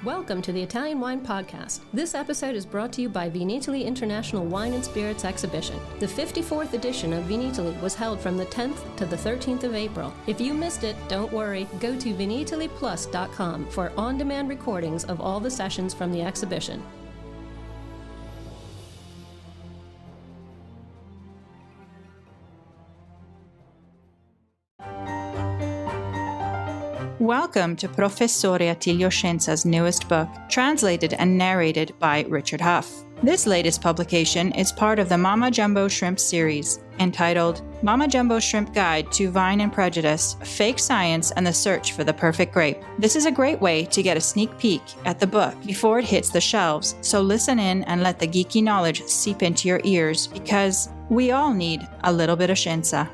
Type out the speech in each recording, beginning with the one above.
Welcome to the Italian Wine Podcast. This episode is brought to you by Vinitaly International Wine and Spirits Exhibition. The 54th edition of Vinitaly was held from the 10th to the 13th of April. If you missed it, don't worry. Go to vinitalyplus.com for on-demand recordings of all the sessions from the exhibition. Welcome to Professore Attilio Scienza's newest book, translated and narrated by Richard Huff. This latest publication is part of the Mama Jumbo Shrimp series, entitled Mama Jumbo Shrimp Guide to Vine and Prejudice, Fake Science and the Search for the Perfect Grape. This is a great way to get a sneak peek at the book before it hits the shelves, so listen in and let the geeky knowledge seep into your ears, because we all need a little bit of Scienza.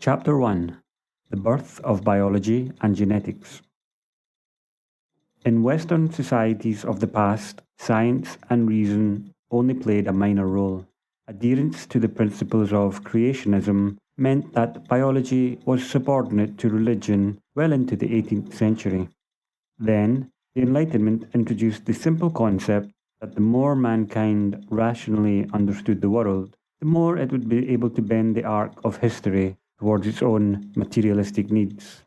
Chapter 1: The Birth of Biology and Genetics. In Western societies of the past, science and reason only played a minor role. Adherence to the principles of creationism meant that biology was subordinate to religion well into the 18th century. Then, the Enlightenment introduced the simple concept that the more mankind rationally understood the world, the more it would be able to bend the arc of history towards its own materialistic needs.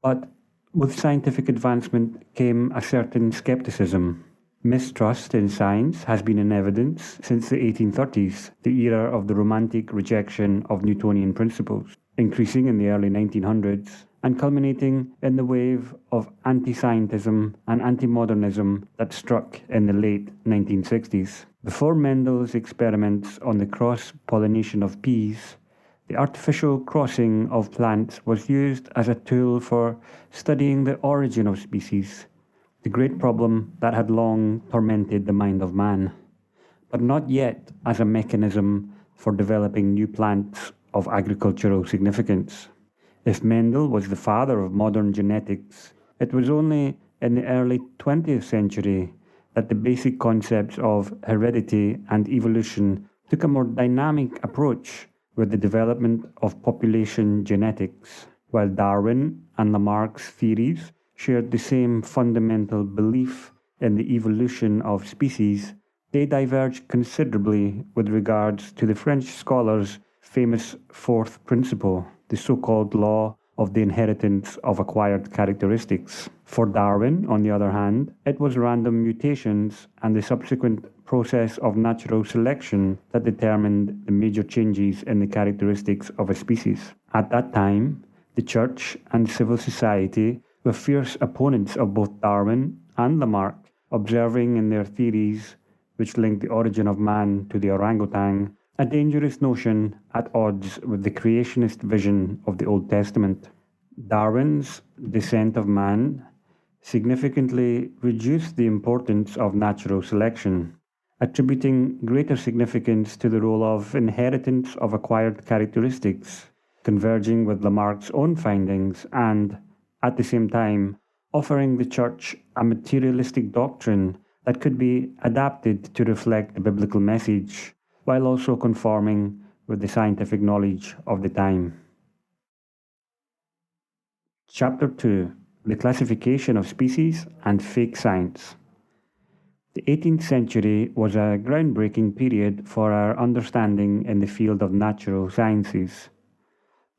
But with scientific advancement came a certain skepticism. Mistrust in science has been in evidence since the 1830s, the era of the romantic rejection of Newtonian principles, increasing in the early 1900s and culminating in the wave of anti-scientism and anti-modernism that struck in the late 1960s. Before Mendel's experiments on the cross-pollination of peas, the artificial crossing of plants was used as a tool for studying the origin of species, the great problem that had long tormented the mind of man, but not yet as a mechanism for developing new plants of agricultural significance. If Mendel was the father of modern genetics, it was only in the early 20th century that the basic concepts of heredity and evolution took a more dynamic approach with the development of population genetics. While Darwin and Lamarck's theories shared the same fundamental belief in the evolution of species, they diverged considerably with regards to the French scholar's famous fourth principle, the so-called law of the inheritance of acquired characteristics. For Darwin, on the other hand, it was random mutations and the subsequent process of natural selection that determined the major changes in the characteristics of a species. At that time, the church and civil society were fierce opponents of both Darwin and Lamarck, observing in their theories, which linked the origin of man to the orangutan, a dangerous notion at odds with the creationist vision of the Old Testament. Darwin's Descent of Man significantly reduced the importance of natural selection, attributing greater significance to the role of inheritance of acquired characteristics, converging with Lamarck's own findings and, at the same time, offering the Church a materialistic doctrine that could be adapted to reflect the biblical message, while also conforming with the scientific knowledge of the time. Chapter 2: The Classification of Species and Fake Science. The 18th century was a groundbreaking period for our understanding in the field of natural sciences.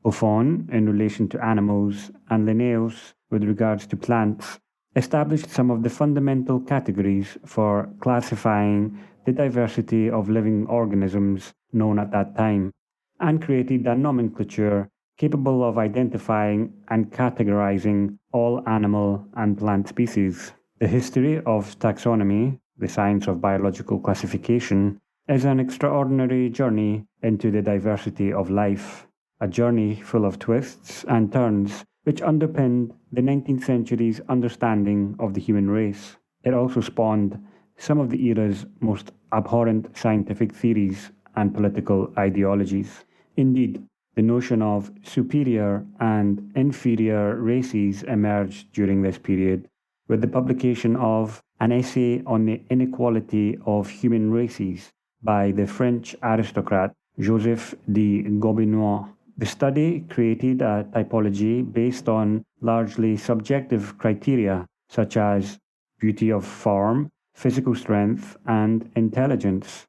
Buffon, in relation to animals, and Linnaeus, with regards to plants, established some of the fundamental categories for classifying the diversity of living organisms known at that time, and created a nomenclature capable of identifying and categorizing all animal and plant species. The history of taxonomy, the science of biological classification, is an extraordinary journey into the diversity of life, a journey full of twists and turns which underpinned the 19th century's understanding of the human race. It also spawned some of the era's most abhorrent scientific theories and political ideologies. Indeed, the notion of superior and inferior races emerged during this period, with the publication of an essay on the inequality of human races by the French aristocrat Joseph de Gobineau. The study created a typology based on largely subjective criteria such as beauty of form, physical strength, and intelligence,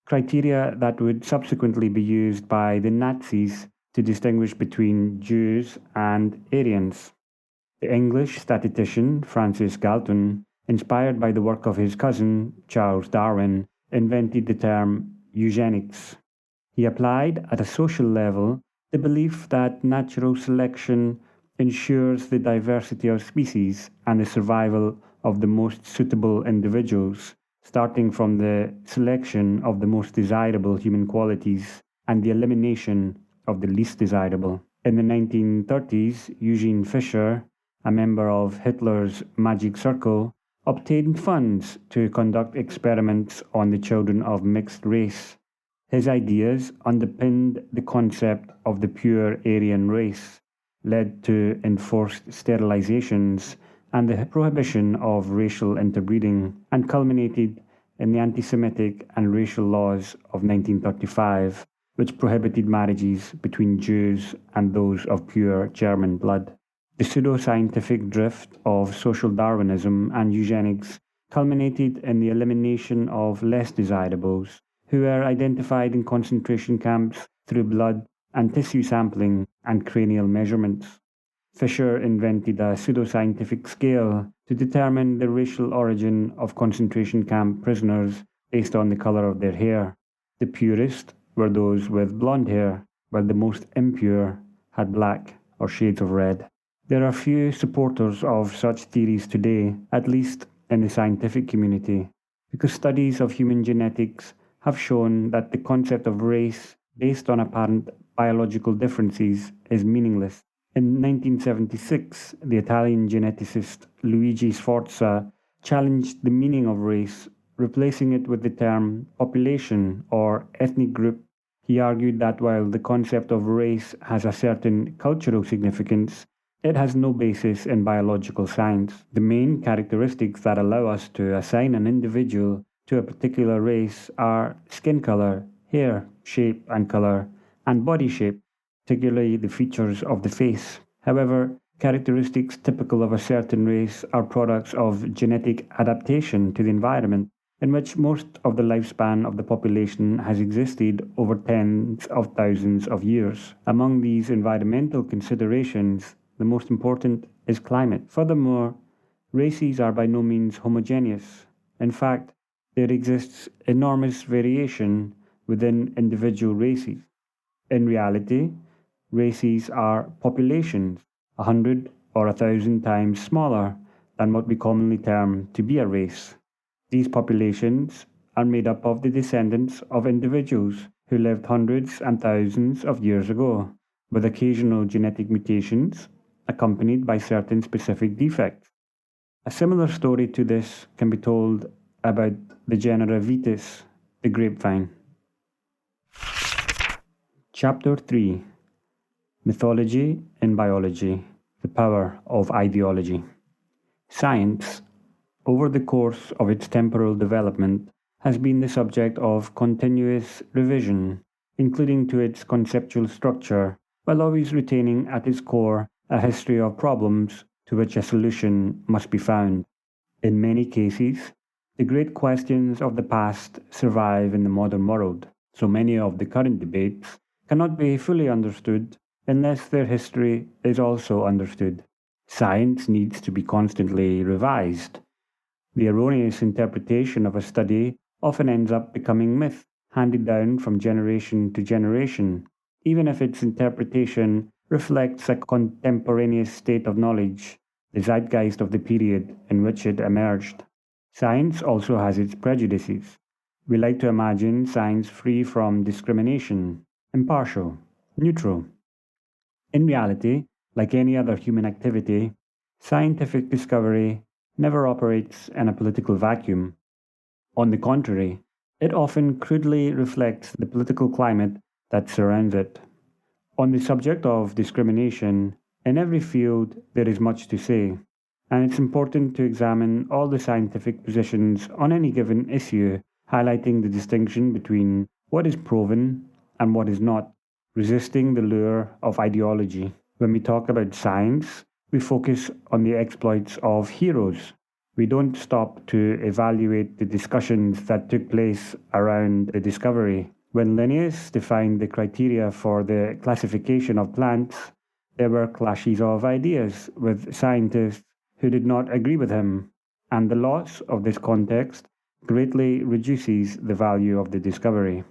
criteria that would subsequently be used by the Nazis to distinguish between Jews and Aryans. The English statistician Francis Galton, inspired by the work of his cousin Charles Darwin, invented the term eugenics. He applied at a social level the belief that natural selection ensures the diversity of species and the survival of the most suitable individuals, starting from the selection of the most desirable human qualities and the elimination of the least desirable. In the 1930s, Eugene Fischer, a member of Hitler's Magic Circle, obtained funds to conduct experiments on the children of mixed race. His ideas underpinned the concept of the pure Aryan race, led to enforced sterilizations and the prohibition of racial interbreeding, and culminated in the anti-Semitic and racial laws of 1935, which prohibited marriages between Jews and those of pure German blood. The pseudo-scientific drift of social Darwinism and eugenics culminated in the elimination of less desirables, who were identified in concentration camps through blood and tissue sampling and cranial measurements. Fischer invented a pseudoscientific scale to determine the racial origin of concentration camp prisoners based on the color of their hair. The purest were those with blonde hair, while the most impure had black or shades of red. There are few supporters of such theories today, at least in the scientific community, because studies of human genetics have shown that the concept of race based on apparent biological differences is meaningless. In 1976, the Italian geneticist Luigi Sforza challenged the meaning of race, replacing it with the term population or ethnic group. He argued that while the concept of race has a certain cultural significance, it has no basis in biological science. The main characteristics that allow us to assign an individual to a particular race are skin color, hair shape and color, and body shape, particularly the features of the face. However, characteristics typical of a certain race are products of genetic adaptation to the environment, in which most of the lifespan of the population has existed over tens of thousands of years. Among these environmental considerations, the most important is climate. Furthermore, races are by no means homogeneous. In fact, there exists enormous variation within individual races. In reality, races are populations 100 or 1,000 times smaller than what we commonly term to be a race. These populations are made up of the descendants of individuals who lived hundreds and thousands of years ago, with occasional genetic mutations accompanied by certain specific defects. A similar story to this can be told about the genera Vitis, the grapevine. Chapter 3: Mythology in Biology, the Power of Ideology. Science, over the course of its temporal development, has been the subject of continuous revision, including to its conceptual structure, while always retaining at its core a history of problems to which a solution must be found. In many cases, the great questions of the past survive in the modern world, so many of the current debates cannot be fully understood unless their history is also understood. Science needs to be constantly revised. The erroneous interpretation of a study often ends up becoming myth, handed down from generation to generation, even if its interpretation reflects a contemporaneous state of knowledge, the zeitgeist of the period in which it emerged. Science also has its prejudices. We like to imagine science free from discrimination, impartial, neutral. In reality, like any other human activity, scientific discovery never operates in a political vacuum. On the contrary, it often crudely reflects the political climate that surrounds it. On the subject of discrimination, in every field there is much to say, and it's important to examine all the scientific positions on any given issue, highlighting the distinction between what is proven and what is not, resisting the lure of ideology. When we talk about science, we focus on the exploits of heroes. We don't stop to evaluate the discussions that took place around the discovery. When Linnaeus defined the criteria for the classification of plants, there were clashes of ideas with scientists who did not agree with him, and the loss of this context greatly reduces the value of the discovery.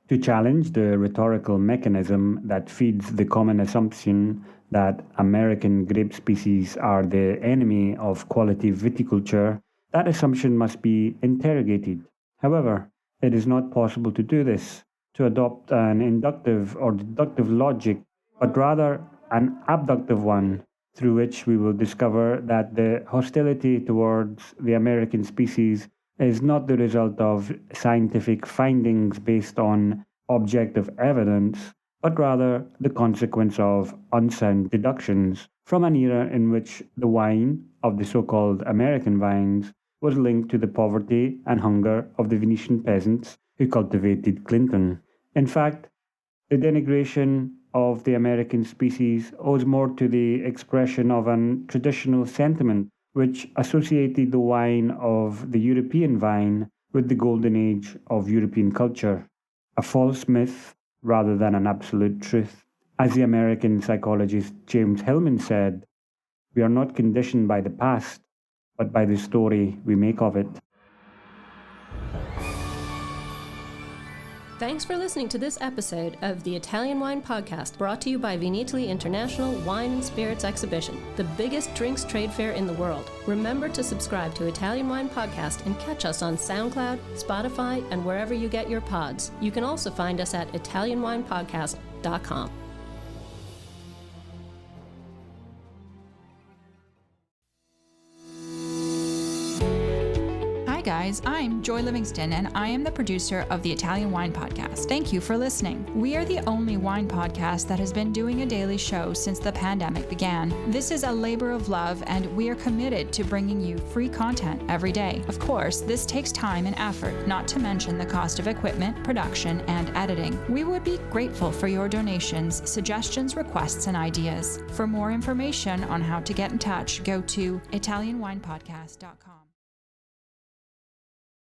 To challenge the rhetorical mechanism that feeds the common assumption that American grape species are the enemy of quality viticulture, that assumption must be interrogated. However, it is not possible to do this, to adopt an inductive or deductive logic, but rather an abductive one, through which we will discover that the hostility towards the American species is not the result of scientific findings based on objective evidence, but rather the consequence of unsound deductions from an era in which the wine of the so-called American vines was linked to the poverty and hunger of the Venetian peasants who cultivated Clinton. In fact, the denigration of the American species owes more to the expression of an traditional sentiment which associated the wine of the European vine with the golden age of European culture, a false myth rather than an absolute truth. As the American psychologist James Hillman said, we are not conditioned by the past, but by the story we make of it. Thanks for listening to this episode of the Italian Wine Podcast, brought to you by Vinitaly International Wine and Spirits Exhibition, the biggest drinks trade fair in the world. Remember to subscribe to Italian Wine Podcast and catch us on SoundCloud, Spotify, and wherever you get your pods. You can also find us at ItalianWinePodcast.com. Hi guys, I'm Joy Livingston and I am the producer of the Italian Wine Podcast. Thank you for listening. We are the only wine podcast that has been doing a daily show since the pandemic began. This is a labor of love and we are committed to bringing you free content every day. Of course, this takes time and effort, not to mention the cost of equipment, production, and editing. We would be grateful for your donations, suggestions, requests, and ideas. For more information on how to get in touch, go to ItalianWinePodcast.com.